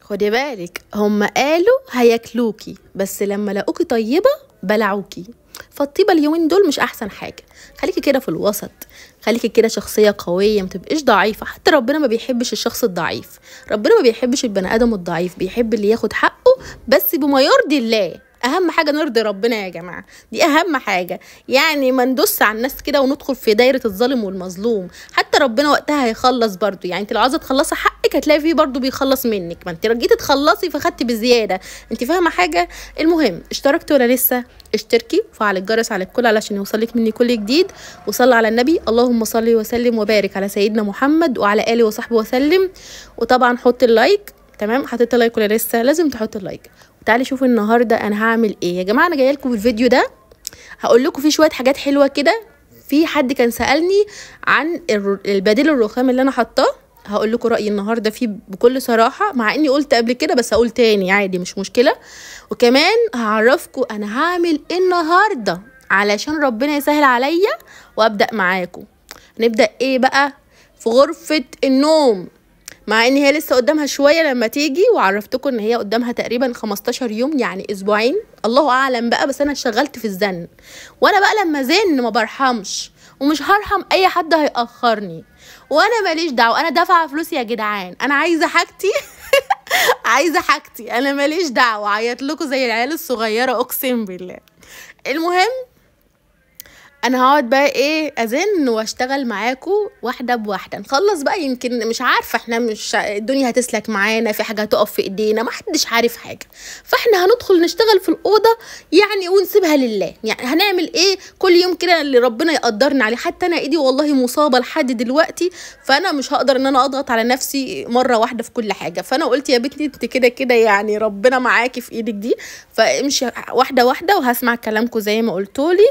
خدي بالك، هم قالوا هياكلوكي بس لما لقوكي طيبة بلعوكي. فالطيبة اليومين دول مش احسن حاجة. خليكي كده في الوسط، خليكي كده شخصية قوية، متبقيش ضعيفة. حتى ربنا ما بيحبش الشخص الضعيف، ربنا ما بيحبش البني ادم الضعيف، بيحب اللي ياخد حقه بس بما يرضي الله. اهم حاجه نرضي ربنا يا جماعه، دي اهم حاجه. يعني ما ندوس على الناس كده وندخل في دايره الظالم والمظلوم. حتى ربنا وقتها هيخلص برضو. يعني انت لو عايزه تخلصي حقك هتلاقي فيه برضو بيخلص منك، ما انت جيتي تخلصي فخدتي بزياده. انت فاهمه حاجه؟ المهم، اشتركتي ولا لسه؟ اشتركي وفعل الجرس على الكل علشان يوصلك مني كل جديد. وصلي على النبي، اللهم صل وسلم وبارك على سيدنا محمد وعلى اله وصحبه وسلم. وطبعا حط اللايك. تمام، حطيت اللايك ولا لسه؟ لازم تحط اللايك. تعالي شوفوا النهارده انا هعمل ايه يا جماعه. انا جايه لكم في الفيديو ده هقول لكم فيه شويه حاجات حلوه كده. في حد كان سالني عن البديل الرخام اللي انا حاطاه، هقول لكم رايي النهارده فيه بكل صراحه، مع اني قلت قبل كده بس هقول تاني عادي مش مشكله. وكمان هعرفكم انا هعمل ايه النهارده علشان ربنا يسهل عليا وابدا معاكم. هنبدا ايه بقى؟ في غرفه النوم، مع ان هي لسه قدامها شويه لما تيجي، وعرفتكم ان هي قدامها تقريبا 15 يوم يعني اسبوعين، الله اعلم بقى. بس انا اشتغلت في الزن، وانا بقى لما زن ما برحمش، ومش هرحم اي حد هيأخرني، وانا ماليش دعوه. انا دافعه فلوسي يا جدعان، انا عايزه حاجتي. عايزه حاجتي، انا ماليش دعوه. عيط لكم زي العيال الصغيره اقسم بالله. المهم، انا هقعد بقى ايه ازن واشتغل معاكم واحده بواحده. نخلص بقى، يمكن مش عارفه، احنا مش الدنيا هتسلك معانا، في حاجه هتقف في ايدينا، ما حدش عارف حاجه. فاحنا هندخل نشتغل في الاوضه يعني ونسيبها لله. يعني هنعمل ايه كل يوم كده اللي ربنا يقدرنا عليه. حتى انا ايدي والله مصابه لحد دلوقتي، فانا مش هقدر ان انا اضغط على نفسي مره واحده في كل حاجه. فانا قلت يا بنتي انت كده كده يعني ربنا معاكي في ايدك دي، فامشي واحده واحده وهسمع كلامكم زي ما قلتولي.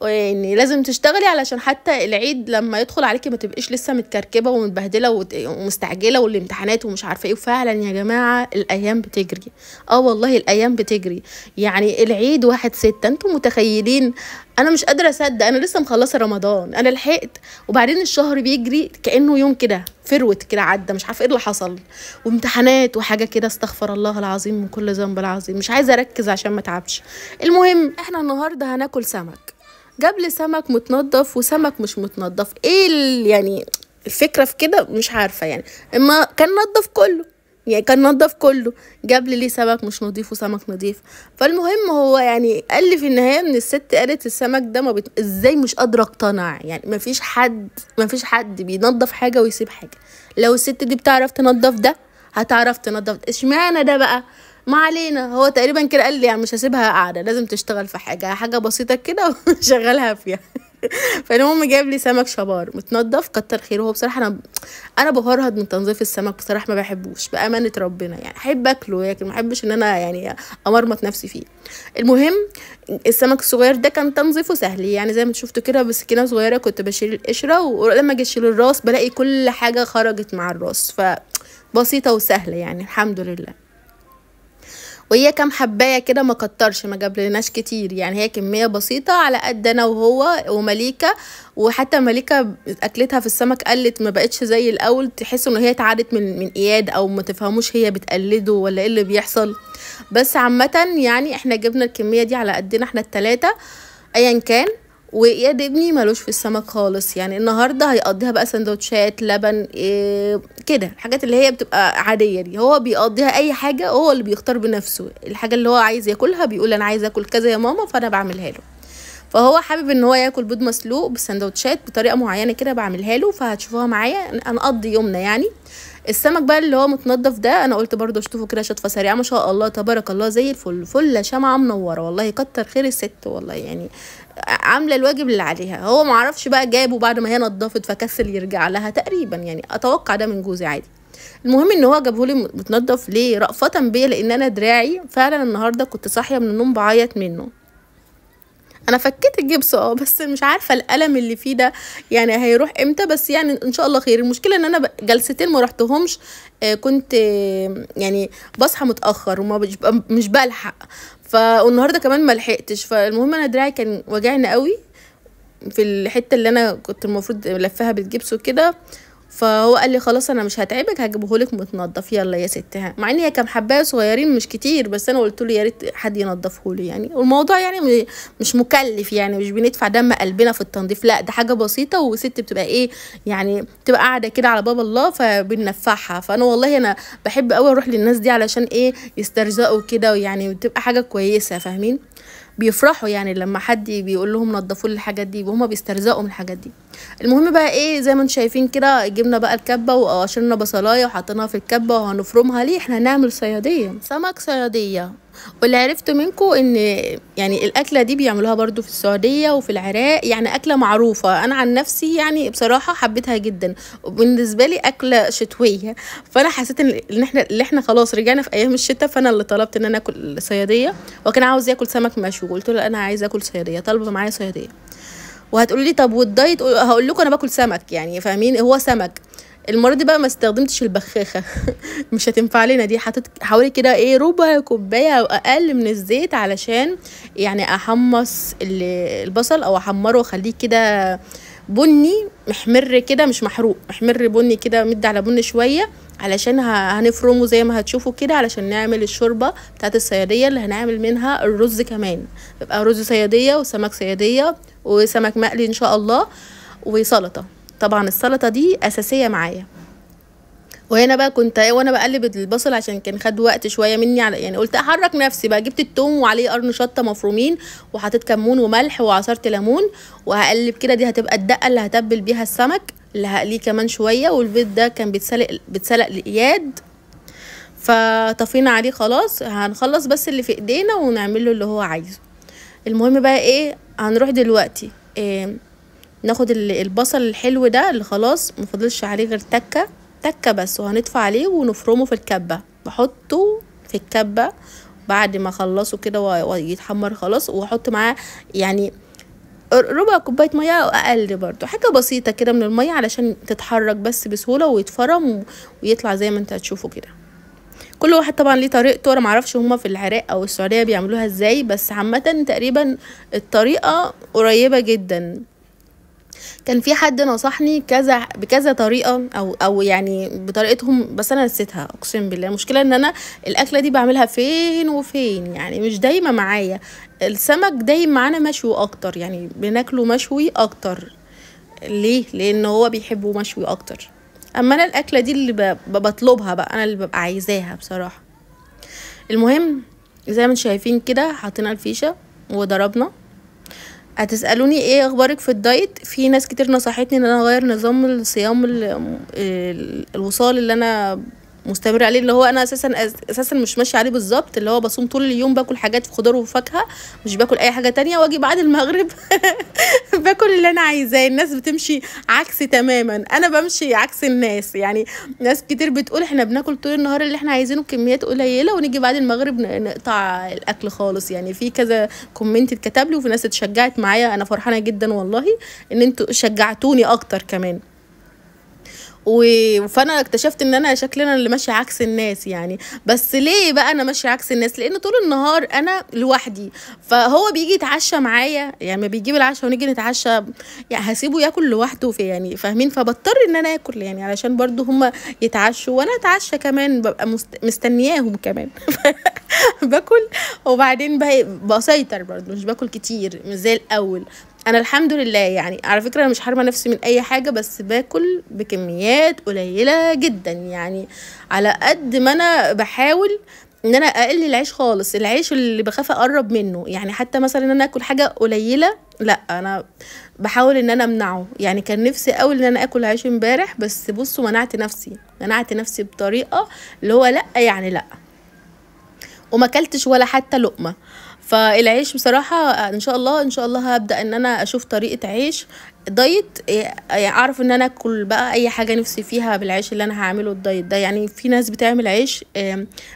يعني لازم تشتغلي علشان حتى العيد لما يدخل عليكي ما تبقيش لسه متكركبه ومتبهدله ومستعجله والامتحانات ومش عارفه ايه. وفعلا يا جماعه الايام بتجري، والله الايام بتجري. يعني العيد 1/6، انتم متخيلين؟ انا مش قادره اصدق انا لسه مخلصه رمضان، انا لحقت. وبعدين الشهر بيجري كانه يوم كده فروت كده عدى، مش عارفه ايه اللي حصل. وامتحانات وحاجه كده، استغفر الله العظيم من كل ذنب العظيم. مش عايزه اركز عشان ما اتعبش. المهم، احنا النهارده هناكل سمك. جاب لي سمك متنضف وسمك مش متنضف. ايه يعني الفكره في كده؟ مش عارفه يعني. اما كان نضف كله، يعني كان نضف كله، جاب لي ليه سمك مش نضيف وسمك نضيف. فالمهم هو يعني قال لي في النهايه ان الست قالت السمك ده ما ازاي؟ مش قادره اقتنع. يعني ما فيش حد بينضف حاجه ويسيب حاجه. لو الست دي بتعرف تنضف ده هتعرف تنضف، اشمعنى ده بقى؟ ما علينا. هو تقريبا كده قال لي يعني مش هسيبها قاعده، لازم تشتغل في حاجه بسيطه كده وشغلها فيها. فالمهم جاب لي سمك شبار متنضف، كتر خيره. هو بصراحه انا بفرهد من تنظيف السمك بصراحه، ما بحبوش بامانه ربنا. يعني احب اكله لكن ما احبش ان انا يعني امرمط نفسي فيه. المهم، السمك الصغير ده كان تنظيفه سهل، يعني زي ما شفتوا كده بسكينه صغيره كنت بشيل القشره، ولما اجي اشيل الراس بلاقي كل حاجه خرجت مع الراس، فبسيطه وسهله يعني الحمد لله. وهي كام حبايه كده، ما كترش، ما جابلناش كتير، يعني هي كميه بسيطه على قد انا وهو ومليكه. وحتى مليكه اكلتها في السمك قلت، ما بقتش زي الاول، تحس ان هي اتعادت من اياد، او ما تفهموش هي بتقلده ولا ايه اللي بيحصل. بس عامه يعني احنا جبنا الكميه دي على قدنا احنا التلاتة ايا كان. واياد ابني ملوش في السمك خالص، يعني النهارده هيقضيها بقى سندوتشات لبن إيه كده، الحاجات اللي هي بتبقى عاديه دي. هو بيقضيها اي حاجه، هو اللي بيختار بنفسه الحاجه اللي هو عايز ياكلها، بيقول انا عايز اكل كذا يا ماما فانا بعملها له. فهو حابب ان هو ياكل بيض مسلوق بالسندوتشات بطريقه معينه كده بعملها له، فهتشوفوها معايا هنقضي يومنا يعني. السمك بقى اللي هو متنضف ده انا قلت برضه اشوفه كده شطفه سريعه، ما شاء الله تبارك الله زي الفل، فله شمعه منوره والله، كتر خير الست والله. يعني عامله الواجب اللي عليها. هو ما عرفش بقى جابه بعد ما هي نضفت فكسل يرجع لها تقريبا، يعني اتوقع ده من جوزي عادي. المهم ان هو جابه لي متنضف ليه؟ رأفة بيا، لان انا دراعي فعلا النهارده كنت صاحيه من النوم بعيط منه. انا فكيت الجبس بس مش عارفه الالم اللي فيه ده يعني هيروح امتى، بس يعني ان شاء الله خير. المشكله ان انا جلستين ما رحتهمش، كنت يعني بصحى متاخر وما مش بلحق، والنهارده كمان ما لحقتش. فالمهم انا دراعي كان وجعني قوي في الحته اللي انا كنت المفروض لفها بالجبس وكده، فهو قال لي خلاص انا مش هتعبك، هجيبهولك متنضف، يلا يا ست. مع ان هي كام حبايه صغيرين مش كتير، بس انا قلت له يا ريت حد ينضفهولي يعني. والموضوع يعني مش مكلف يعني، مش بندفع دم قلبنا في التنظيف، لا ده حاجه بسيطه، وست بتبقى ايه يعني، بتبقى قاعده كده على باب الله فبننفعها. فانا والله انا بحب قوي اروح للناس دي علشان ايه، يسترزقوا كده، ويعني بتبقى حاجه كويسه، فاهمين؟ بيفرحوا يعني لما حد بيقول لهم نضفوا لي الحاجات دي، وهما بيسترزقوا من الحاجات دي. المهم بقى ايه، زي ما انتم شايفين كده، جبنا بقى الكبه وقشرنا بصلايه وحطيناها في الكبه وهنفرمها. ليه؟ احنا هنعمل صياديه، سمك صياديه. واللي عرفته منكم ان يعني الاكله دي بيعملوها برضو في السعوديه وفي العراق، يعني اكله معروفه. انا عن نفسي يعني بصراحه حبيتها جدا، وبالنسبه لي اكله شتويه. فانا حسيت ان احنا خلاص رجعنا في ايام الشتاء، فانا اللي طلبت ان انا اكل صياديه، وكان عاوز ياكل سمك مشوي. قلت له انا عايزه اكل صياديه، طالبه معايا صياديه. وهتقولوا لي طب والدايت؟ هقول لكم انا باكل سمك يعني، فاهمين؟ هو سمك. المره دي بقى ما استخدمتش البخاخه مش هتنفع لنا دي. حطيت حوالي كده ايه ربع كوبايه او اقل من الزيت، علشان يعني احمص البصل او احمره واخليه كده بني محمر كده، مش محروق، محمر بني كده، مد على بني شويه، علشان هنفرمه زي ما هتشوفوا كده، علشان نعمل الشوربه بتاعت الصياديه اللي هنعمل منها الرز كمان. يبقى رز صياديه وسمك صياديه وسمك مقلي ان شاء الله، وسلطه. طبعا السلطه دي اساسيه معايا. وهنا بقى كنت وانا بقلب البصل عشان كان خد وقت شويه مني، على يعني قلت احرك نفسي بقى، جبت التوم وعليه قرن شطه مفرومين، وحطيت كمون وملح وعصرت ليمون، وهقلب كده. دي هتبقى الدقه اللي هتبل بيها السمك اللي هقليه كمان شويه. والبيض ده كان بيتسلق لإياد، فطفينا عليه خلاص. هنخلص بس اللي في ايدينا ونعمله اللي هو عايزه. المهم بقى ايه، هنروح دلوقتي ناخد البصل الحلو ده اللي خلاص مفضلش عليه غير تكه بس، وهنطفي عليه ونفرمه في الكبه. بحطه في الكبه بعد ما اخلصه كده ويتحمر خلاص، واحط معاه يعني ربع كوبايه ميه او اقل، برضو حاجه بسيطه كده من الميه، علشان تتحرك بس بسهوله ويتفرم ويطلع زي ما انت هتشوفوا كده. كل واحد طبعا ليه طريقته، انا معرفش هما في العراق او السعوديه بيعملوها ازاي، بس عامه تقريبا الطريقه قريبه جدا. كان في حد نصحني بكذا طريقه او يعني بطريقتهم، بس انا نسيتها اقسم بالله. المشكله ان انا الاكله دي بعملها فين وفين يعني، مش دايما معايا. السمك دايما معانا مشوي اكتر، يعني بناكله مشوي اكتر. ليه؟ لان هو بيحبه مشوي اكتر. اما انا الاكله دي اللي بطلبها بقى، انا اللي ببقى عايزاها بصراحه. المهم زي ما انتم شايفين كده، حطينا الفيشه وضربنا. هتسألوني ايه اخبارك في الدايت؟ في ناس كتير نصحتني ان انا اغير نظام الصيام الوصال اللي انا مستمر عليه، اللي هو انا اساسا مش ماشي عليه بالظبط، اللي هو بصوم طول اليوم، باكل حاجات في خضار وفاكهه، مش باكل اي حاجه تانية، واجي بعد المغرب باكل اللي انا عايزاه. الناس بتمشي عكسي تماما، انا بمشي عكس الناس. يعني ناس كتير بتقول احنا بناكل طول النهار اللي احنا عايزينه بكميات قليله، ونيجي بعد المغرب نقطع الاكل خالص. يعني في كذا كومنت اتكتب لي، وفي ناس اتشجعت معايا، انا فرحانه جدا والله ان انتوا شجعتوني اكتر كمان. فانا اكتشفت ان انا شكلنا اللي ماشيه عكس الناس يعني. بس ليه بقى انا ماشيه عكس الناس؟ لان طول النهار انا لوحدي، فهو بيجي يتعشى معايا، يعني ما بيجيب العشاء ونيجي نتعشى، يعني هسيبه ياكل لوحده في يعني، فاهمين؟ فبضطر ان انا اكل يعني علشان برضو هم يتعشوا وانا اتعشى كمان، ببقى مستنياهم كمان باكل. وبعدين بسيطر برضو، مش باكل كتير مش زي الاول. انا الحمد لله يعني، على فكره انا مش حارمه نفسي من اي حاجه، بس باكل بكميات قليله جدا. يعني على قد ما انا بحاول ان انا اقلل العيش خالص، العيش اللي بخاف اقرب منه يعني. حتى مثلا ان انا اكل حاجه قليله، لا انا بحاول ان انا امنعه. يعني كان نفسي قوي ان انا اكل عيش امبارح، بس بصوا منعت نفسي بطريقه اللي هو لا يعني لا، وما اكلتش ولا حتى لقمه. فالعيش بصراحه ان شاء الله هبدا ان انا اشوف طريقه عيش دايت، اعرف ان انا اكل بقى اي حاجه نفسي فيها بالعيش اللي انا هعمله الدايت ده. يعني في ناس بتعمل عيش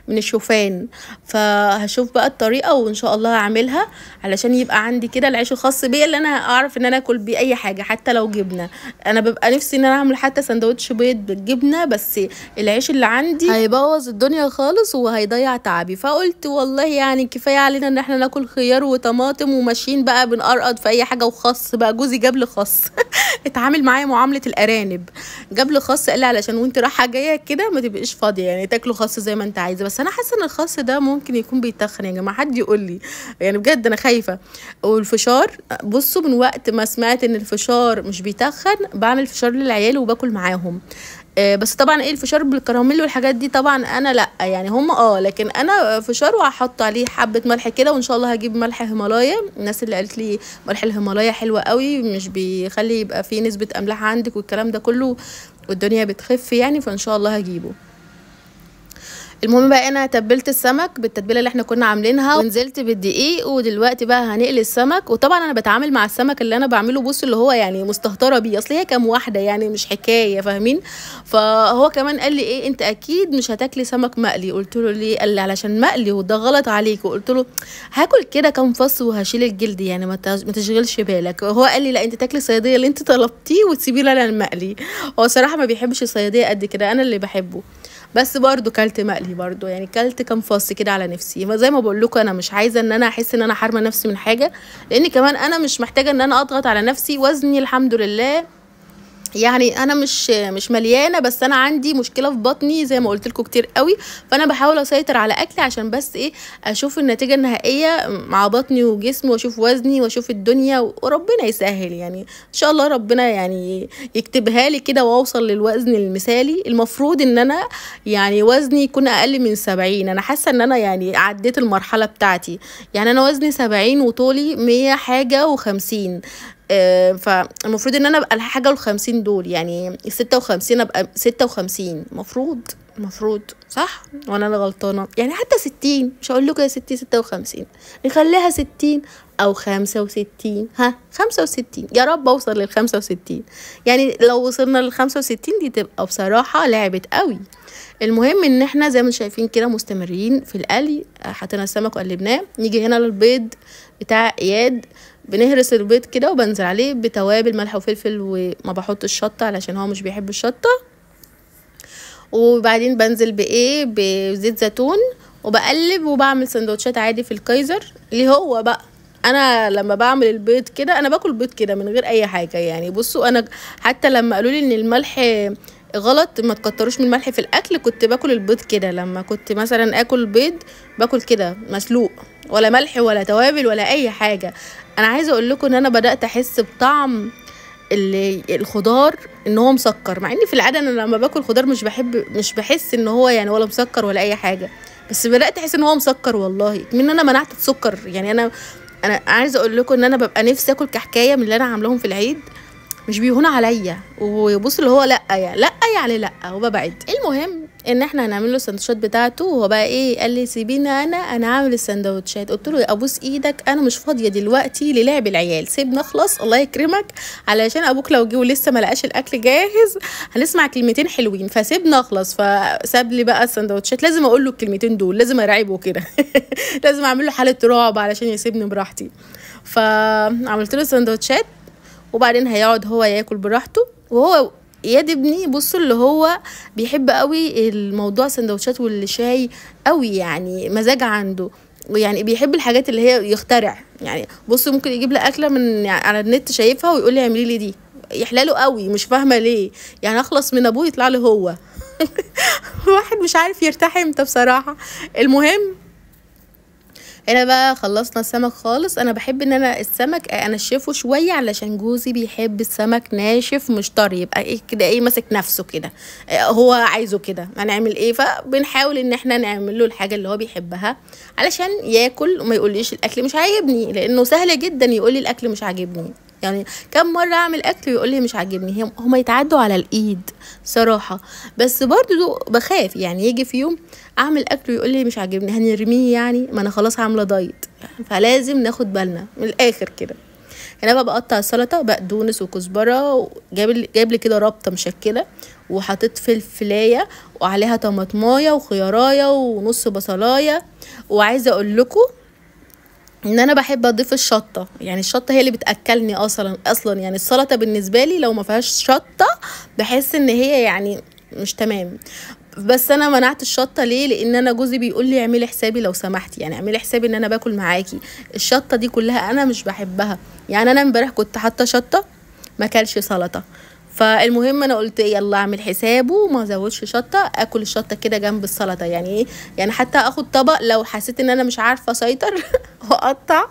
من الشوفان، فهشوف بقى الطريقه وان شاء الله هعملها، علشان يبقى عندي كده العيش الخاص بيا اللي انا اعرف ان انا اكل بيه اي حاجه، حتى لو جبنه. انا ببقى نفسي ان انا اعمل حتى سندوتش بيض بالجبنه، بس العيش اللي عندي هيبوظ الدنيا خالص وهيضيع تعبي. فقلت والله يعني كفايه علينا ان احنا ناكل خيار وطماطم وماشيين بقى بنقرقض في اي حاجه، وخس بقى جوزي جاب لي خس اتعامل معايا معامله الارانب. جاب لي خس قال لي علشان وانت رايحه جايه كده ما تبقيش فاضيه، يعني تاكلوا خس زي ما انت عايزه. بس انا حاسه ان الخس ده ممكن يكون بيتخن يا جماعه، حد يقول لي يعني بجد انا خايفه. والفشار بصوا من وقت ما سمعت ان الفشار مش بيتخن بعمل فشار للعيال وباكل معاهم. بس طبعا ايه الفشار بالكراميل والحاجات دي طبعا انا لا، يعني هم لكن انا فشار وهحط عليه حبه ملح كده، وان شاء الله هجيب ملح هيمالايا. الناس اللي قالت لي ملح الهيمالايا حلو قوي، مش بيخلي يبقى فيه نسبه املاح عندك والكلام ده كله، والدنيا بتخف يعني، فان شاء الله هجيبه. المهم بقى انا تبلت السمك بالتتبيله اللي احنا كنا عاملينها، ونزلت بالدقيق، ودلوقتي بقى هنقلي السمك. وطبعا انا بتعامل مع السمك اللي انا بعمله بص اللي هو يعني مستهتره بيه، اصل هي كام واحده يعني مش حكايه فاهمين. فهو كمان قال لي ايه انت اكيد مش هتاكلي سمك مقلي. قلت له ليه؟ قال لي علشان مقلي وده غلط عليك. وقلت له هاكل كده كام فص وهشيل الجلد يعني ما تشغلش بالك. هو قال لي لا انت تاكلي صياديه اللي انت طلبتيه وتسيبي لي انا المقلي. هو صراحه ما بيحبش الصياديه قد كده، انا اللي بحبه. بس برضو كلت مقلي برضو، يعني كلت كام فص كده على نفسي. زي ما بقول لكم انا مش عايزه ان انا احس ان انا حارمه نفسي من حاجه، لان كمان انا مش محتاجه ان انا اضغط على نفسي. وزني الحمد لله يعني انا مش مليانه، بس انا عندي مشكله في بطني زي ما قلت لكم كتير قوي. فانا بحاول اسيطر على اكلي عشان بس ايه اشوف النتيجه النهائيه مع بطني وجسمي، واشوف وزني واشوف الدنيا، وربنا يسهل يعني ان شاء الله ربنا يعني يكتبها لي كده واوصل للوزن المثالي. المفروض ان انا يعني وزني يكون اقل من 70. انا حاسه ان انا يعني عديت المرحله بتاعتي، يعني انا وزني 70 وطولي 100 حاجه و50. فالمفروض ان انا ابقى الحاجه و50 دول، يعني 56 ابقى 56 المفروض صح وانا غلطانه؟ يعني حتى 60 مش هقول لكم يا ستي 56، نخليها 60 او 65. ها 65 يا رب اوصل لل 65. يعني لو وصلنا لل 65 دي تبقى بصراحه لعبت قوي. المهم ان احنا زي ما شايفين كده مستمرين في القلي. حطينا السمك وقلبناه. نيجي هنا للبيض بتاع اياد، بنهرس البيض كده وبنزل عليه بتوابل ملح وفلفل، وما بحط الشطه علشان هو مش بيحب الشطه. وبعدين بنزل بايه بزيت زيتون وبقلب، وبعمل سندوتشات عادي في الكايزر. اللي هو بقى انا لما بعمل البيض كده انا باكل بيض كده من غير اي حاجه. يعني بصوا انا حتى لما قالوا لي ان الملح غلط ما تكتروش من الملح في الاكل، كنت باكل البيض كده. لما كنت مثلا اكل بيض باكل كده مسلوق، ولا ملح ولا توابل ولا اي حاجه. انا عايزه اقول لكم ان انا بدات احس بطعم الخضار ان هو مسكر، مع اني في العاده انا لما باكل خضار مش بحس ان هو يعني ولا مسكر ولا اي حاجه. بس بدات احس ان هو مسكر والله من انا منعت السكر. يعني انا عايزه اقول لكم ان انا ببقى نفسي اكل كحكايه من اللي انا عاملاهم في العيد، مش بيهون عليا. وبص اللي هو لا يعني لا وببعد. المهم ان احنا هنعمل له السندوتشات بتاعته. وهو بقى ايه قال لي سيبينا انا عامل السندوتشات. قلت له يا ابوس ايدك انا مش فاضيه دلوقتي للعب العيال، سيبنا اخلص الله يكرمك، علشان ابوك لو جه ولسه ما لقاش الاكل جاهز هنسمع كلمتين حلوين، فسيبنا اخلص. فساب لي بقى السندوتشات. لازم اقول له الكلمتين دول، لازم ارعبه كده لازم اعمل له حاله رعب علشان يسيبني براحتي. فعملت له السندوتشات، وبعدين هيقعد هو ياكل براحته. وهو اياد ابني بصوا اللي هو بيحب قوي الموضوع سندوتشات والشاي قوي، يعني مزاج عنده، ويعني بيحب الحاجات اللي هي يخترع. يعني بصوا ممكن يجيب لي اكله من يعني على النت شايفها ويقول لي اعملي لي دي، يحلاله قوي مش فاهمه ليه. يعني اخلص من ابوه يطلع لي هو واحد مش عارف يرتاح امتى بصراحه. المهم هنا بقى خلصنا السمك خالص. انا بحب ان انا السمك انشفه شويه علشان جوزي بيحب السمك ناشف مش طري، يبقى ايه كده ايه ماسك نفسه كده، هو عايزه كده. هنعمل ايه؟ فبنحاول ان احنا نعمل له الحاجه اللي هو بيحبها علشان ياكل وما يقوليش الاكل مش عاجبني، لانه سهل جدا يقول لي الاكل مش عاجبني. يعني كم مره اعمل اكل ويقول لي مش عاجبني، هما يتعدوا على الايد صراحه. بس برضو بخاف يعني يجي في يوم اعمل اكل ويقول لي مش عاجبني، هنرميه يعني؟ ما انا خلاص عامله دايت، فلازم ناخد بالنا من الاخر كده. هنا بقى بقطع السلطه بقدونس وكزبره، جايب لي كده ربطه مشكله، وحطيت فلفلايه وعليها طماطمايه وخيارايه ونص بصلايه. وعايزه اقول لكم ان انا بحب اضيف الشطه، يعني الشطه هي اللي بتاكلني اصلا. يعني السلطه بالنسبه لي لو ما فيهاش شطه بحس ان هي يعني مش تمام. بس انا منعت الشطه ليه؟ لان انا جوزي بيقول لي اعملي حسابي لو سمحتي، يعني اعملي حسابي ان انا باكل معاكي. الشطه دي كلها انا مش بحبها. يعني انا امبارح كنت حاطه شطه ما كلش سلطه. فالمهم انا قلت ايه، يلا اعمل حسابه وما ازودش شطه، اكل الشطه كده جنب السلطه. يعني ايه، يعني حتى اخد طبق لو حسيت ان انا مش عارفه اسيطر واقطع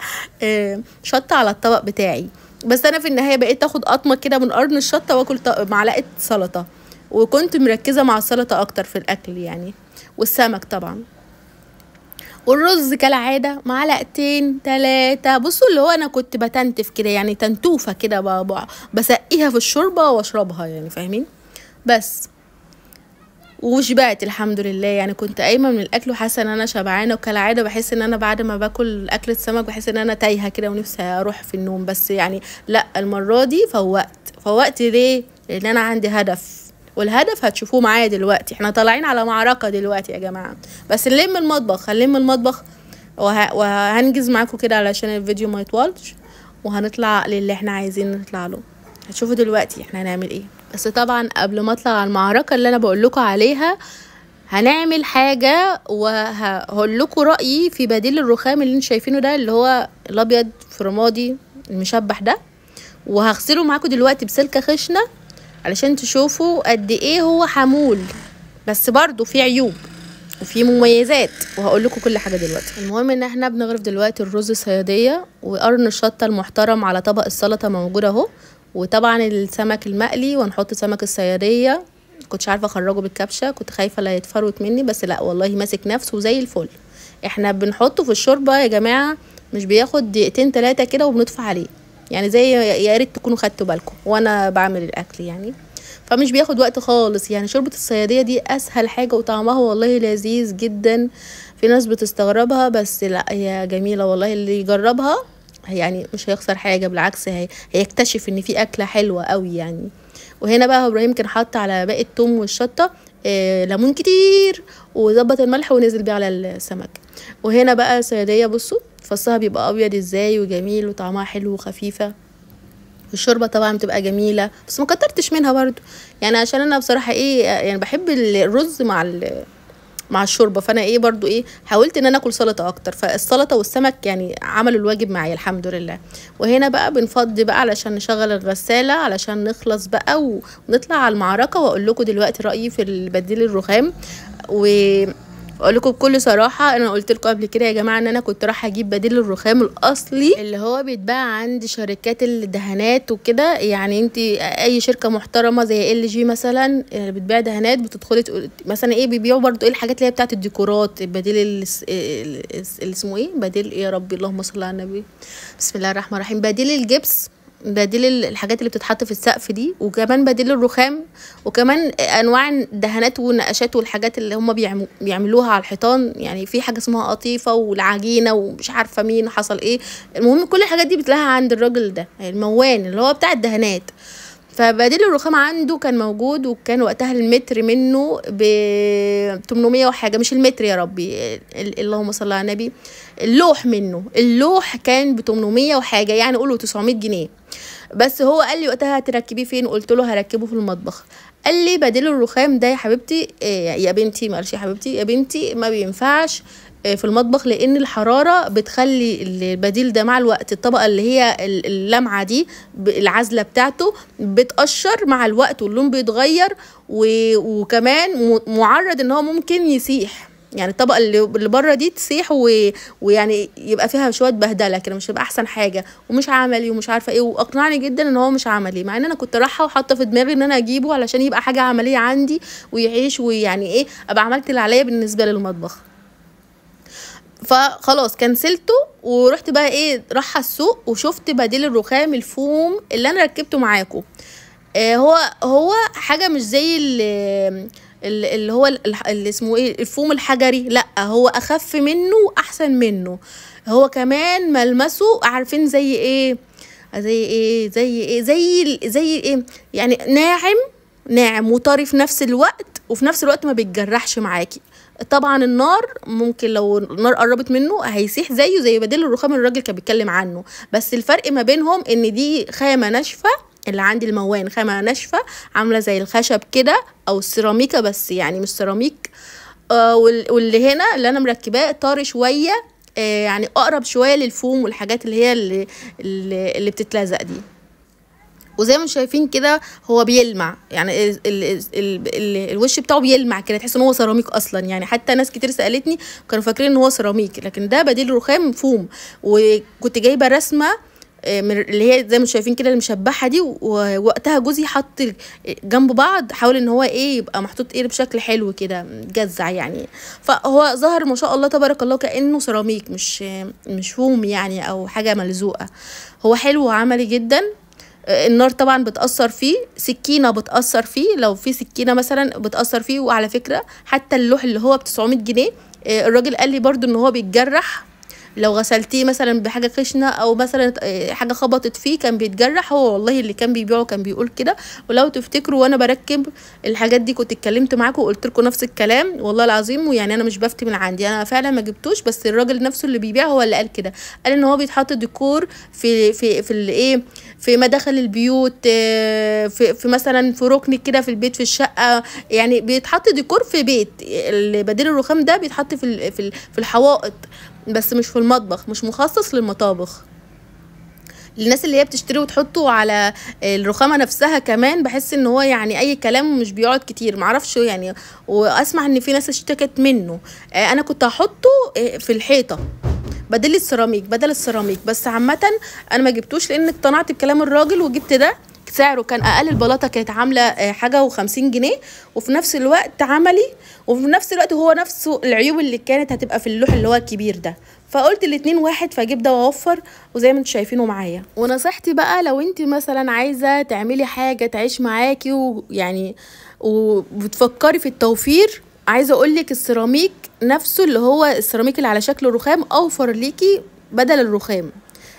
شطه على الطبق بتاعي. بس انا في النهايه بقيت اخد قطمه كده من قرن الشطه واكل معلقه سلطه، وكنت مركزه مع السلطه اكتر في الاكل يعني، والسمك طبعا. والرز كالعادة معلقتين 3. بصوا اللي هو انا كنت بتنتف كده، يعني تنتوفة كده بسقيها في الشوربة واشربها، يعني فاهمين. بس وشبعت الحمد لله، يعني كنت قايمة من الاكل وحاسة ان انا شبعانة. وكالعادة بحس ان انا بعد ما باكل اكلة سمك بحس ان انا تايهة كده ونفسي اروح في النوم. بس يعني لا، المرة دي فوقت ليه؟ لان انا عندي هدف، والهدف هتشوفوه معايا دلوقتي. احنا طالعين على معركة دلوقتي يا جماعة، بس نلم المطبخ وهنجز معاكم كده علشان الفيديو ما يطولش، وهنطلع للي احنا عايزين نطلع له. هتشوفوا دلوقتي احنا هنعمل ايه. بس طبعا قبل ما اطلع على المعركة اللي انا بقول لكم عليها، هنعمل حاجة وهقول لكم رأيي في بديل الرخام اللي انتوا شايفينه ده، اللي هو الابيض في رمادي المشبح ده. وهغسله معاكم دلوقتي بسلكة خشنة علشان تشوفوا قد ايه هو حمول، بس برضو في عيوب وفي مميزات، وهقول لكم كل حاجه دلوقتي. المهم ان احنا بنغرف دلوقتي الرز الصياديه، وقرن الشطه المحترم على طبق السلطه موجود اهو، وطبعا السمك المقلي، وهنحط سمك الصياديه. كنتش عارفه اخرجه بالكبشه، كنت خايفه لا يتفروت مني، بس لا والله ماسك نفسه زي الفل. احنا بنحطه في الشوربه يا جماعه، مش بياخد دقيقتين 3 كده وبنطفي عليه، يعني زي يا ريت تكونوا خدتوا بالكم وانا بعمل الاكل يعني. فمش بياخد وقت خالص، يعني شوربة الصيادية دي اسهل حاجة، وطعمها والله لذيذ جدا. في ناس بتستغربها بس لا، هي جميلة والله. اللي يجربها يعني مش هيخسر حاجة، بالعكس هيكتشف ان في اكلة حلوة قوي يعني. وهنا بقى ابراهيم كان حط على باقي الثوم والشطة ليمون كتير، وظبط الملح ونزل بيه على السمك. وهنا بقى صيادية، بصوا فصها بيبقى ابيض ازاي وجميل، وطعمها حلو وخفيفة. الشوربه طبعا بتبقى جميله، بس ما كترتش منها برضو، يعني عشان انا بصراحه ايه، يعني بحب الرز مع الشوربه. فانا ايه برضو ايه، حاولت ان انا اكل سلطه اكتر، فالسلطه والسمك يعني عملوا الواجب معايا الحمد لله. وهنا بقى بنفضي بقى علشان نشغل الغساله علشان نخلص بقى ونطلع على المعركه. واقول لكم دلوقتي رايي في البديل الرخام. اقول لكم بكل صراحه، انا قلت لكم قبل كده يا جماعه ان انا كنت رايحه اجيب بديل الرخام الاصلي اللي هو بيتباع عند شركات الدهانات وكده. يعني انت اي شركه محترمه زي ال جي مثلا اللي بتبيع دهانات، بتدخلي مثلا ايه، بيبيعوا برضو ايه الحاجات اللي هي بتاعه الديكورات، البديل اللي اسمه ايه، بديل ايه يا ربي، اللهم صل على النبي، بسم الله الرحمن الرحيم، بديل الجبس، بديل الحاجات اللي بتتحط في السقف دي، وكمان بديل الرخام، وكمان انواع الدهانات والنقاشات والحاجات اللي هم بيعملوها على الحيطان. يعني في حاجه اسمها قطيفه والعجينه ومش عارفه مين حصل ايه. المهم كل الحاجات دي بتلاقيها عند الراجل ده الموان اللي هو بتاع الدهانات. فبديل الرخام عنده كان موجود، وكان وقتها المتر منه ب 800 وحاجه، مش المتر يا ربي، اللهم صل على النبي، اللوح كان ب 800 وحاجه، يعني قولوا 900 جنيه. بس هو قال لي وقتها هتركبيه فين؟ قلت له هركبه في المطبخ. قال لي بديل الرخام ده يا حبيبتي يا بنتي، معلش يا حبيبتي، يا بنتي ما بينفعش في المطبخ، لان الحراره بتخلي البديل ده مع الوقت، الطبقه اللي هي اللمعه دي العزله بتاعته بتقشر مع الوقت واللون بيتغير، وكمان معرض ان هو ممكن يسيح، يعني الطبقه اللي بره دي تسيح ويعني يبقى فيها شويه بهدله كده، مش هيبقى احسن حاجه ومش عملي ومش عارفه ايه. واقنعني جدا ان هو مش عملي، مع ان انا كنت رايحه وحاطه في دماغي ان انا اجيبه علشان يبقى حاجه عمليه عندي ويعيش، ويعني ايه ابقى عملت اللي عليا بالنسبه للمطبخ. فخلاص كنسلته ورحت بقى ايه، رايحه السوق وشفت بديل الرخام الفوم اللي انا ركبته معاكم. هو حاجه مش زي اللي هو اللي اسمه ايه الفوم الحجري، لا هو اخف منه واحسن منه. هو كمان ملمسه عارفين زي ايه، زي ايه يعني، ناعم وطري في نفس الوقت، وفي نفس الوقت ما بيتجرحش معاكي. طبعا النار ممكن لو النار قربت منه هيسيح زيه زي بديل الرخام اللي الراجل كان بيتكلم عنه. بس الفرق ما بينهم ان دي خامه ناشفه، اللي عندي الموان خامه ناشفه عامله زي الخشب كده او السيراميكا، بس يعني مش سيراميك. واللي هنا اللي انا مركباه طاري شويه، يعني اقرب شويه للفوم والحاجات اللي هي اللي بتتلزق دي. وزي ما شايفين كده هو بيلمع، يعني الوش بتاعه بيلمع كده، تحس ان هو سيراميك اصلا. يعني حتى ناس كتير سالتني كانوا فاكرين ان هو سيراميك، لكن ده بديل رخام فوم. وكنت جايبه رسمه اللي هي زي ما شايفين كده المشبحه دي، ووقتها جوزي حط جنب بعض، حاول ان هو ايه يبقى محطوط ايه بشكل حلو كده جزع يعني. فهو ظهر ما شاء الله تبارك الله كانه سيراميك، مش فوم يعني او حاجه ملزوقه. هو حلو وعملي جدا. النار طبعا بتأثر فيه، سكينة بتأثر فيه، لو في سكينة مثلا بتأثر فيه. وعلى فكرة حتى اللوح اللي هو ب900 جنيه، الراجل قال لي برضو ان هو بيتجرح لو غسلتيه مثلا بحاجه خشنه، او مثلا حاجه خبطت فيه كان بيتجرح. هو والله اللي كان بيبيعه كان بيقول كده. ولو تفتكروا وانا بركب الحاجات دي كنت اتكلمت معاكم وقلت لكم نفس الكلام والله العظيم. ويعني انا مش بفتي من عندي، انا فعلا ما جبتوش، بس الراجل نفسه اللي بيبيع هو اللي قال كده. قال ان هو بيتحط ديكور في الايه، في مداخل البيوت، في مثلا في ركن كده في البيت في الشقه. يعني بيتحط ديكور في بيت. بديل الرخام ده بيتحط في الحوائط، بس مش في المطبخ، مش مخصص للمطابخ. للناس اللي هي بتشتري وتحطه على الرخامه نفسها كمان، بحس ان هو يعني اي كلام ومش بيقعد كتير، معرفش يعني. واسمع ان في ناس اشتكت منه. انا كنت هحطه في الحيطه بدل السيراميك. بس عامه انا ما جبتوش لان اقتنعت بكلام الراجل وجبت ده. سعره كان اقل، البلاطه كانت عامله حاجه و50 جنيه، وفي نفس الوقت عملي، وفي نفس الوقت هو نفسه العيوب اللي كانت هتبقى في اللوح اللي هو الكبير ده. فقلت الاتنين واحد، فاجيب ده واوفر. وزي ما انتم شايفينه معايا. ونصيحتي بقى لو انت مثلا عايزه تعملي حاجه تعيش معاكي ويعني وبتفكري في التوفير، عايزه اقولك السيراميك نفسه اللي هو السيراميك اللي على شكل رخام اوفر ليكي بدل الرخام.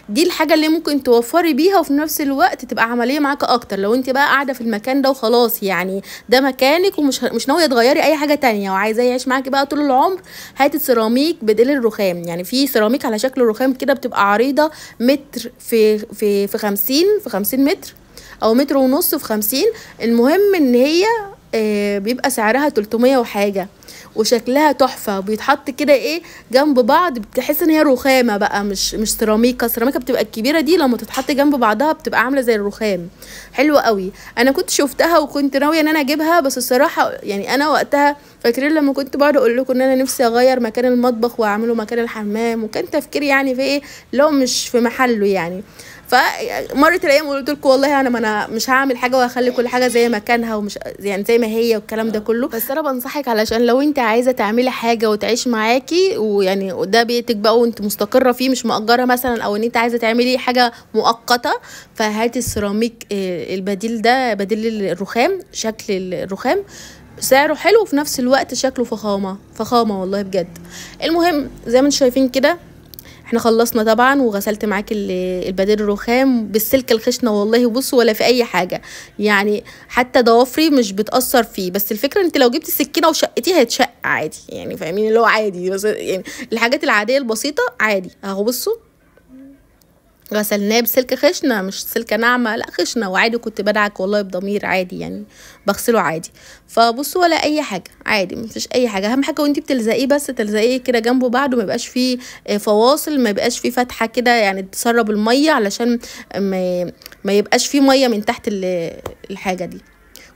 دي الحاجه اللي ممكن توفري بيها، وفي نفس الوقت تبقى عمليه معاكي اكتر. لو انت بقى قاعده في المكان ده وخلاص، يعني ده مكانك ومش ناويه تغيري اي حاجه تانية وعايزاه يعيش معاكي بقى طول العمر، هاتي سيراميك بديل الرخام. يعني في سيراميك على شكل رخام كده بتبقى عريضه متر في 50 متر، او متر ونص في 50. المهم ان هي بيبقى سعرها 300 وحاجه، وشكلها تحفه. بيتحط كده ايه جنب بعض، بتحس ان هي رخامه بقى، مش سيراميكا. السيراميكا بتبقى الكبيره دي لما تتحط جنب بعضها بتبقى عامله زي الرخام. حلوه قوي. انا كنت شفتها وكنت ناويه ان انا اجيبها، بس الصراحه يعني انا وقتها فاكرين لما كنت بقعد اقول لكم ان انا نفسي اغير مكان المطبخ واعمله مكان الحمام، وكان تفكيري يعني في ايه لو مش في محله يعني. فمرت الايام وقلت لكم والله انا مش هعمل حاجه وهخلي كل حاجه زي مكانها، ومش يعني زي ما هي والكلام ده كله. بس انا بنصحك علشان لو انت عايزه تعملي حاجه وتعيش معاكي، ويعني ده بيتك بقى وانت مستقره فيه مش مأجره مثلا، او ان انت عايزه تعملي حاجه مؤقته، فهاتي السيراميك البديل ده بديل الرخام. شكل الرخام سعره حلو، وفي نفس الوقت شكله فخامه والله بجد. المهم زي ما انتم شايفين كده احنا خلصنا طبعا، وغسلت معاك البديل الرخام بالسلك الخشنه والله. بصوا ولا في اي حاجه، يعني حتى ضوافري مش بتاثر فيه. بس الفكره انت لو جبتي السكينه وشقتيه هيتشق عادي، يعني فاهمين اللي هو عادي. بس يعني الحاجات العاديه البسيطه عادي اهو. بصوا غسلناه بسلك خشنه، مش سلكه ناعمه، لا خشنه وعادي. كنت بدعك والله بضمير عادي، يعني بغسله عادي. فبصوا ولا اي حاجه عادي، مفيش اي حاجه. اهم حاجه وانتي بتلزقيه بس تلزقيه كده جنبه بعض، وما يبقاش فيه فواصل، ما يبقاش فيه فتحه كده يعني تسرب الميه، علشان ما يبقاش فيه ميه من تحت الحاجه دي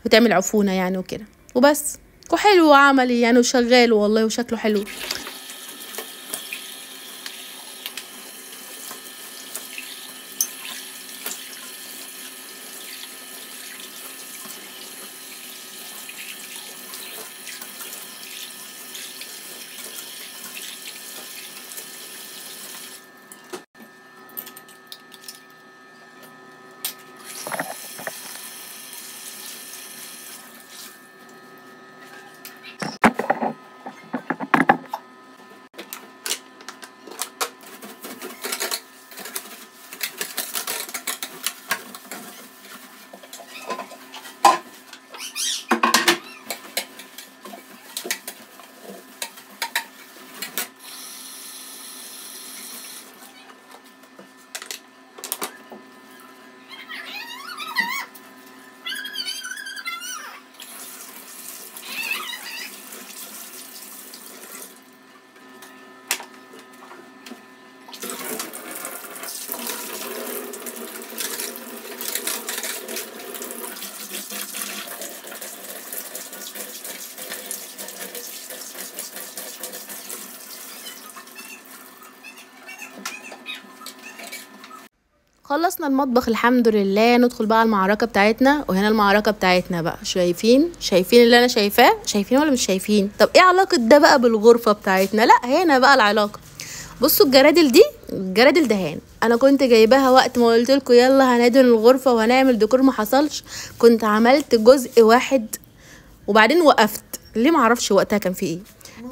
وتعمل عفونه يعني وكده وبس. وحلو وعملي يعني وشغال والله وشكله حلو. خلصنا المطبخ الحمد لله، ندخل بقى المعركة بتاعتنا. وهنا المعركة بتاعتنا بقى، شايفين اللي انا شايفاه؟ شايفين ولا مش شايفين؟ طب ايه علاقة ده بقى بالغرفة بتاعتنا؟ لا هنا بقى العلاقة. بصوا الجرادل دي، الجرادل دهان، انا كنت جايباها وقت ما قلت لكم يلا هندهن الغرفة وهنعمل ديكور، ما حصلش. كنت عملت جزء واحد وبعدين وقفت ليه معرفش وقتها كان في ايه.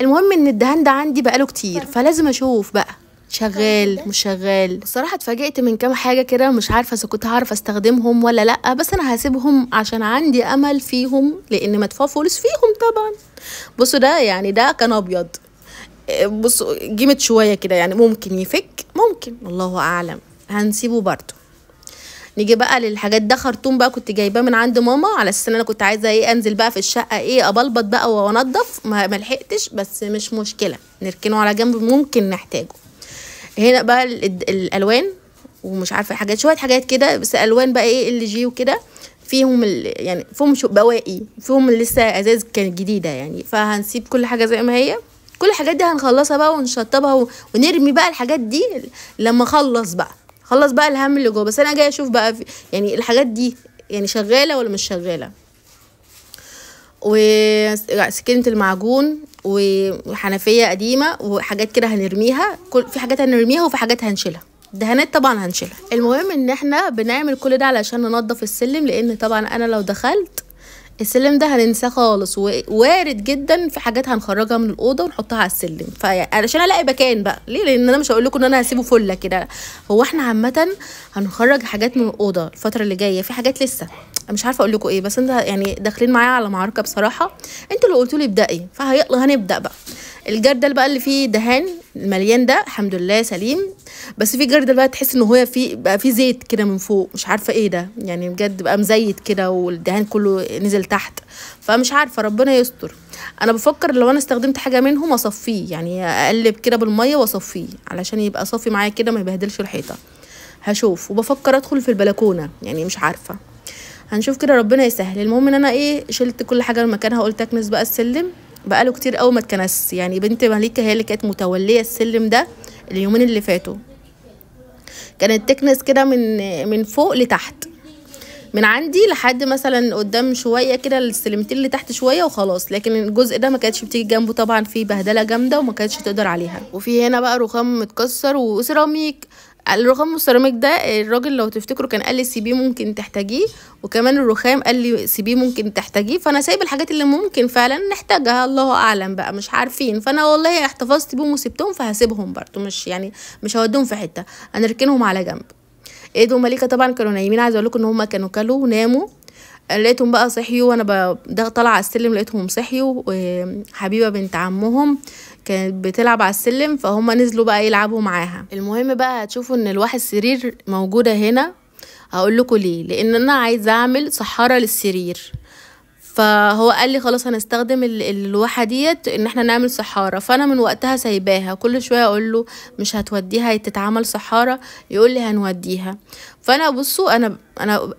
المهم ان الدهان ده عندي بقاله كتير، فلازم اشوف بقى شغال مش شغال. بصراحه اتفاجئت من كام حاجه كده، مش عارفه اذا كنت هعرف استخدمهم ولا لا، بس انا هسيبهم عشان عندي امل فيهم لان مدفوع فلوس فيهم طبعا. بصوا ده يعني ده كان ابيض، بصوا جيمت شويه كده، يعني ممكن يفك، ممكن، الله اعلم، هنسيبه برضه. نيجي بقى للحاجات. ده خرطوم بقى كنت جايباه من عند ماما على اساس ان انا كنت عايزه ايه انزل بقى في الشقه ايه ابلبط بقى وانضف، ما لحقتش، بس مش مشكله نركنه على جنب ممكن نحتاجه. هنا بقى الالوان ومش عارفه حاجات، شويه حاجات كده، بس الوان بقى ايه اللي جي وكده، فيهم يعني فيهم بواقي، فيهم لسه ازاز كانت جديده يعني، فهنسيب كل حاجه زي ما هي. كل الحاجات دي هنخلصها بقى ونشطبها ونرمي بقى الحاجات دي لما اخلص بقى الهم اللي جوه. بس انا جايه اشوف بقى يعني الحاجات دي يعني شغاله ولا مش شغاله. وسكينه المعجون وحنفيه قديمه وحاجات كده هنرميها، في حاجات هنرميها وفي حاجات هنشيلها، دهانات طبعا هنشيلها. المهم ان احنا بنعمل كل ده علشان ننظف السلم، لان طبعا انا لو دخلت السلم ده هننساه خالص، ووارد جدا في حاجات هنخرجها من الاوضه ونحطها على السلم، فعلشان الاقي مكان بقى ليه، لان انا مش هقول لكم ان انا هسيبه فله كده. هو احنا عامه هنخرج حاجات من الاوضه الفتره اللي جايه، في حاجات لسه مش عارفه اقول لكم ايه، بس انت يعني داخلين معايا على معركه بصراحه، انتوا اللي قلتوا لي ابدأي، فيلا هنبدا بقى. الجردل بقى اللي فيه دهان المليان ده الحمد لله سليم، بس في جردل بقى تحس ان هو بقى فيه زيت كده من فوق، مش عارفه ايه ده يعني، بجد بقى مزيت كده والدهان كله نزل تحت، فمش عارفه، ربنا يستر. انا بفكر لو انا استخدمت حاجه منهم اصفيه، يعني اقلب كده بالميه واصفيه علشان يبقى صافي معايا كده ما يبهدلش الحيطه. هشوف، وبفكر ادخل في البلكونه يعني، مش عارفه، هنشوف كده ربنا يسهل. المهم ان انا ايه شلت كل حاجه من مكانها، قلت اكنس بقى السلم، بقاله كتير قوي ما اتكنس، يعني بنت مليكه هي اللي كانت متوليه السلم ده اليومين اللي فاتوا، كانت تكنس كده من فوق لتحت، من عندي لحد مثلا قدام شويه كده السلمتين اللي تحت شويه وخلاص، لكن الجزء ده ما كانتش بتيجي جنبه طبعا، فيه بهدله جامده وما كانتش تقدر عليها. وفي هنا بقى رخام متكسر وسيراميك. الرخام والسيراميك ده الراجل لو تفتكروا كان قال لي سيبيه ممكن تحتاجيه، وكمان الرخام قال لي سيبيه ممكن تحتاجيه، فانا سايب الحاجات اللي ممكن فعلا نحتاجها، الله اعلم بقى مش عارفين، فانا والله احتفظت بيهم وسبتهم، فهسيبهم برضو، مش يعني مش هوديهم في حته، هنركنهم على جنب. ايد ومليكه طبعا كانوا نايمين، عايزه اقول لكم ان هم كانوا كلوا وناموا، لقيتهم بقى صحيوا وانا طالعه على السلم، لقيتهم صحيوا، وحبيبه بنت عمهم كانت بتلعب على السلم، فهم نزلوا بقى يلعبوا معاها. المهم بقى هتشوفوا ان الواحد سرير موجوده هنا، هقول لكم ليه، لان انا عايزه اعمل صحاره للسرير، فهو قال لي خلاص هنستخدم الواحه ديت ان احنا نعمل صحاره، فانا من وقتها سايباها، كل شويه اقول له مش هتوديها تتعمل صحاره، يقول لي هنوديها. فانا بصوا انا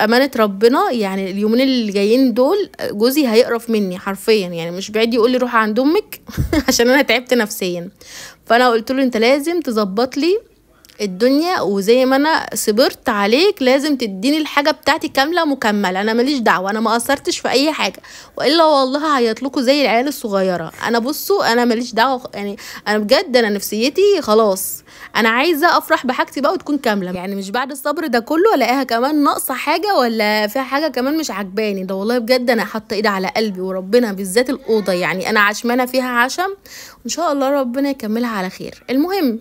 امانه ربنا يعني اليومين اللي جايين دول جوزي هيقرف مني حرفيا، يعني مش بعيد يقول لي روح عند امك عشان انا تعبت نفسيا. فانا قلت له انت لازم تظبط لي الدنيا، وزي ما انا صبرت عليك لازم تديني الحاجه بتاعتي كامله مكمله، انا ماليش دعوه، انا ما قصرتش في اي حاجه، والا والله هيطلقوا زي العيال الصغيره. انا بصوا انا ماليش دعوه يعني، انا بجد انا نفسيتي خلاص، انا عايزه افرح بحاجتي بقى وتكون كامله، يعني مش بعد الصبر ده كله الاقيها كمان ناقصه حاجه ولا فيها حاجه كمان مش عجباني. ده والله بجد انا حاطه ايدي على قلبي وربنا، بالذات الاوضه يعني انا عشمانه فيها عشم، وان شاء الله ربنا يكملها على خير. المهم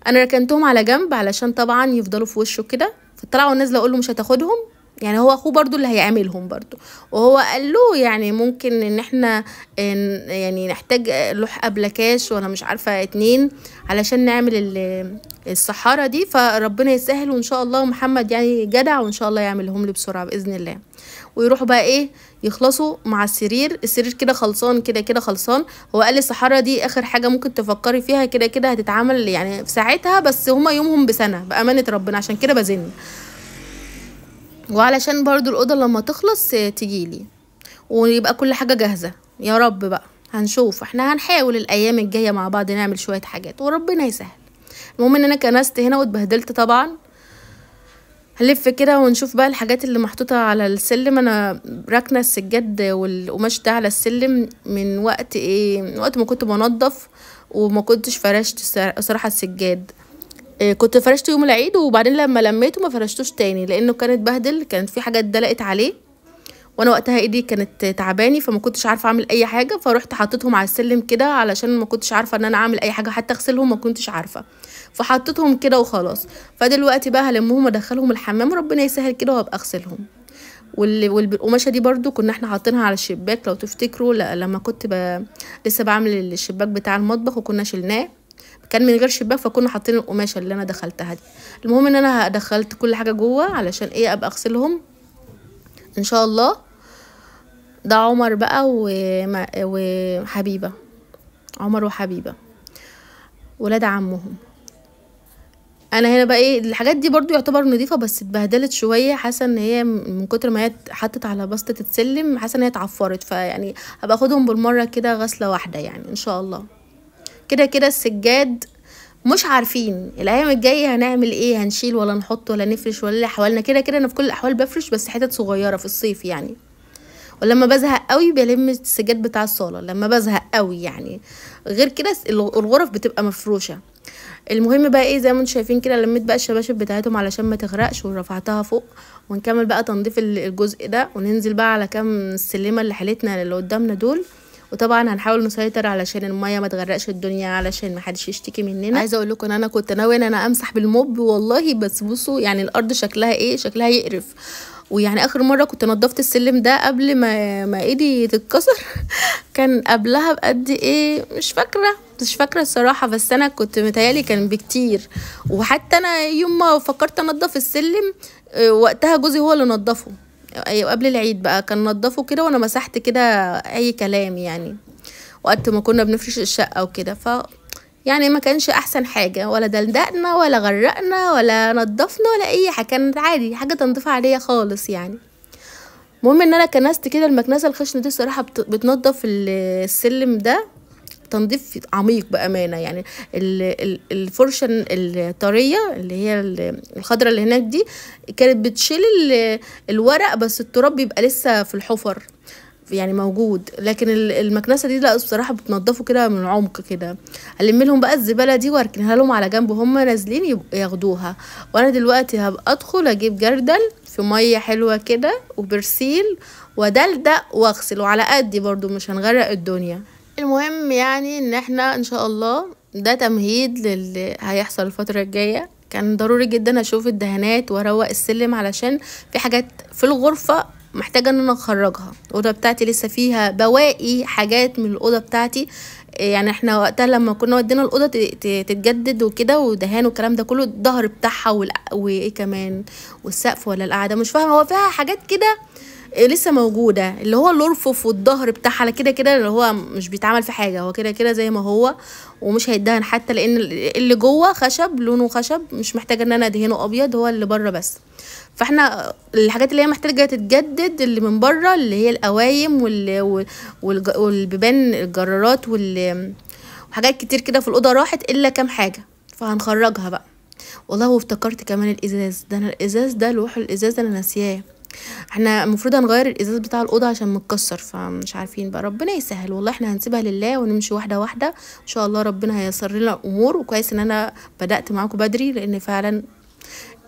انا ركنتهم على جنب علشان طبعا يفضلوا في وشه كده، فطلعوا والنازله اقول له مش هتاخدهم، يعني هو اخوه برضو اللي هيعملهم برضو، وهو قال له يعني ممكن ان احنا يعني نحتاج لوح ابلكاش ولا مش عارفه 2 علشان نعمل الصحاره دي، فربنا يسهل وان شاء الله، محمد يعني جدع وان شاء الله يعملهم لي بسرعه باذن الله، ويروحوا بقى ايه يخلصوا مع السرير كده خلصان، كده خلصان. هو قال لي الصحاره دي اخر حاجه ممكن تفكري فيها، كده هتتعمل يعني في ساعتها، بس هما يومهم بسنه بامانه ربنا، عشان كده بزن، وعلشان برضو الاوضه لما تخلص تجيلي ويبقى كل حاجه جاهزه. يا رب بقى هنشوف، احنا هنحاول الايام الجايه مع بعض نعمل شويه حاجات وربنا يسهل. المهم ان انا كنست هنا واتبهدلت طبعا، هنلف كده ونشوف بقى الحاجات اللي محطوطة على السلم. انا راكنة السجاد والقماش ده على السلم من وقت من وقت ما كنت بنضف، وما كنتش فرشت صراحة السجاد. كنت فرشته يوم العيد، وبعدين لما لميته ما فرشتوش تاني لانه كان اتبهدل، كانت في حاجات دلقت عليه، وانا وقتها ايدي كانت تعباني فما كنتش عارفه اعمل اي حاجه، فروحت حطيتهم على السلم كده علشان ما كنتش عارفه ان انا اعمل اي حاجه، حتى اغسلهم ما كنتش عارفه، فحطيتهم كده وخلاص. فدلوقتي بقى هلمهم وادخلهم الحمام وربنا يسهل كده وابقى اغسلهم. والقماشه دي برضو كنا احنا حاطينها على الشباك لو تفتكروا، لما كنت لسه بعمل الشباك بتاع المطبخ وكنا شلناه، كان من غير شباك فكنا حاطين القماشه اللي انا دخلتها دي. المهم ان انا دخلت كل حاجه جوه علشان ابقى اغسلهم ان شاء الله. ده عمر بقى وحبيبه، عمر وحبيبه ولاد عمهم. انا هنا بقى الحاجات دي برضو يعتبر نظيفه بس اتبهدلت شويه، حاسه ان هي من كتر ما هي اتحطت على بسطه السلم حاسه ان هي اتعفرت، فيعني هبقى اخدهم بالمره كده غسله واحده يعني ان شاء الله. كده كده السجاد مش عارفين الايام الجايه هنعمل ايه، هنشيل ولا نحط ولا نفرش ولا احوالنا. كده كده انا في كل الاحوال بفرش بس حتت صغيره في الصيف يعني، ولما بزهق قوي بلم السجاد بتاع الصاله لما بزهق قوي يعني، غير كده الغرف بتبقى مفروشه. المهم بقى زي ما انتم شايفين كده لميت بقى الشباشب بتاعتهم علشان ما تغرقش ورفعتها فوق، ونكمل بقى تنظيف الجزء ده، وننزل بقى على كام سلمه اللي حالتنا اللي قدامنا دول. وطبعا هنحاول نسيطر علشان الميه ما تغرقش الدنيا، علشان ما حدش يشتكي مننا. عايزه اقول لكم ان انا كنت ناويه ان انا امسح بالموب والله، بس بصوا يعني الارض شكلها شكلها يقرف. ويعني اخر مره كنت نضفت السلم ده قبل ما ايدي تتكسر كان قبلها بقد مش فاكره الصراحه، بس انا كنت متهيالي كان بكتير. وحتى انا يوم ما فكرت انضف السلم وقتها جوزي هو اللي نضفه، قبل العيد بقى كان نضفه كده وانا مسحت كده اي كلام يعني، وقت ما كنا بنفرش الشقه وكده. يعني ما كانش احسن حاجه، ولا دلدقنا ولا غرقنا ولا نضفنا ولا اي حاجه، كانت عادي حاجه تنظيف عاديه خالص يعني. المهم ان انا كنست كده المكنسه الخشنه دي الصراحه بتنضف السلم ده تنظيف عميق بامانه يعني. الفرشه الطريه اللي هي الخضره اللي هناك دي كانت بتشيل الورق، بس التراب بيبقى لسه في الحفر يعني موجود، لكن المكنسه دي لا بصراحه بتنضفه كده من عمق كده. هلم لهم بقى الزباله دي واركنها لهم على جنب وهم نازلين ياخدوها، وانا دلوقتي هبقى ادخل اجيب جردل في ميه حلوه كده وبرسيل ودلدق واغسل، وعلى قدي برضو مش هنغرق الدنيا. المهم يعني ان احنا ان شاء الله ده تمهيد للي هيحصل الفتره الجايه. كان ضروري جدا اشوف الدهانات واروق السلم علشان في حاجات في الغرفه محتاجه ان انا اخرجها. الاوضه بتاعتي لسه فيها بواقي حاجات من الاوضه بتاعتي، يعني احنا وقتها لما كنا ودينا الاوضه تتجدد وكده ودهان والكلام ده كله، الظهر بتاعها وايه كمان والسقف ولا القعده مش فاهمه، هو فيها حاجات كده لسه موجوده، اللي هو الارفف والظهر بتاعها على كده كده اللي هو مش بيتعمل في حاجه، هو كده كده زي ما هو ومش هيدهن حتى، لان اللي جوه خشب لونه خشب مش محتاجه ان انا ادهنه ابيض، هو اللي بره بس. فاحنا الحاجات اللي هي محتاجه تتجدد اللي من بره اللي هي القوايم والبيبان الجرارات وحاجات كتير كده في الاوضه راحت الا كام حاجه فهنخرجها بقى. والله وافتكرت كمان الازاز ده، انا الازاز ده لوح الازاز انا ناسياه، احنا المفروض هنغير الازاز بتاع الاوضه عشان متكسر، فمش عارفين بقى ربنا يسهل. والله احنا هنسيبها لله ونمشي واحده واحده ان شاء الله، ربنا هيسر لنا الامور. وكويس ان انا بدات معاكم بدري لان فعلا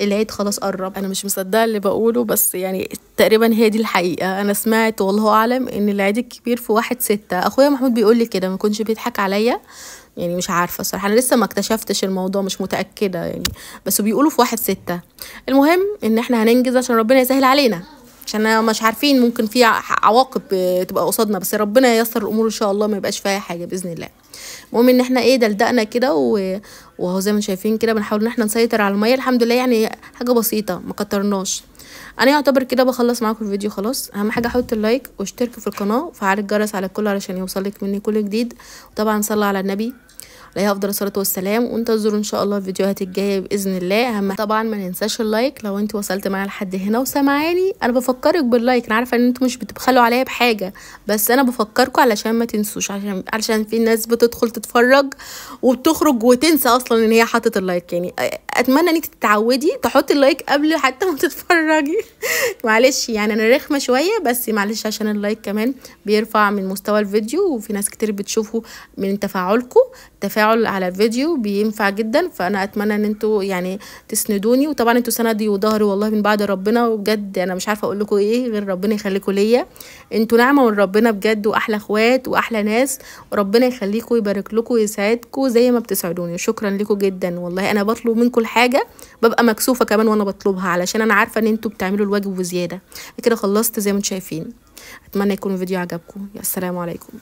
العيد خلاص قرب. انا مش مصدقه اللي بقوله بس يعني تقريبا هي دي الحقيقه. انا سمعت والله اعلم ان العيد الكبير في 1/6، اخويا محمود بيقول لي كده، ما كنتش بيضحك عليا يعني، مش عارفه الصراحه، انا لسه ما اكتشفتش الموضوع مش متاكده يعني، بس بيقولوا في 1/6. المهم ان احنا هننجز عشان ربنا يسهل علينا، عشان مش عارفين ممكن في عواقب تبقى قصادنا، بس ربنا ييسر الامور ان شاء الله ما يبقاش فيها حاجه باذن الله. المهم ان احنا دلدقنا كده وهو زي ما شايفين كده بنحاول ان احنا نسيطر على الميه الحمد لله، يعني حاجه بسيطه ما كترناش. انا يعتبر كده بخلص معاكم الفيديو خلاص. اهم حاجه حطوا اللايك واشتركوا في القناه وفعلوا الجرس على الكل علشان يوصلك مني كل جديد، وطبعا صلوا على النبي عليه افضل الصلاه والسلام. وانتظروا ان شاء الله الفيديوهات الجايه باذن الله. اهم طبعا ما ننساش اللايك. لو انت وصلت معايا لحد هنا وسامعاني انا بفكرك باللايك، انا عارفه ان انتوا مش بتبخلوا عليا بحاجه، بس انا بفكركم علشان ما تنسوش، علشان في ناس بتدخل تتفرج وبتخرج وتنسى اصلا ان هي حطت اللايك. يعني اتمنى انك تتعودي تحطي اللايك قبل حتى ما تتفرجي. معلش يعني انا رخمه شويه، بس معلش عشان اللايك كمان بيرفع من مستوى الفيديو، وفي ناس كتير بتشوفه من تفاعلكم. التفاعل على الفيديو بينفع جدا، فانا اتمنى ان انتوا يعني تسندوني. وطبعا انتوا سندي وظهري والله من بعد ربنا، وبجد انا مش عارفه اقول لكم ايه غير ربنا يخليكم ليا. انتوا نعمه من ربنا بجد، واحلى اخوات واحلى ناس، وربنا يخليكم ويبارك لكم ويسعدكم زي ما بتسعدوني. وشكرا لكم جدا والله. انا بطلب منكم الحاجه ببقى مكسوفه كمان وانا بطلبها، علشان انا عارفه ان انتوا بتعملوا الواجب وزياده. كده خلصت زي ما انتم شايفين. اتمنى يكون الفيديو عجبكم. السلام عليكم.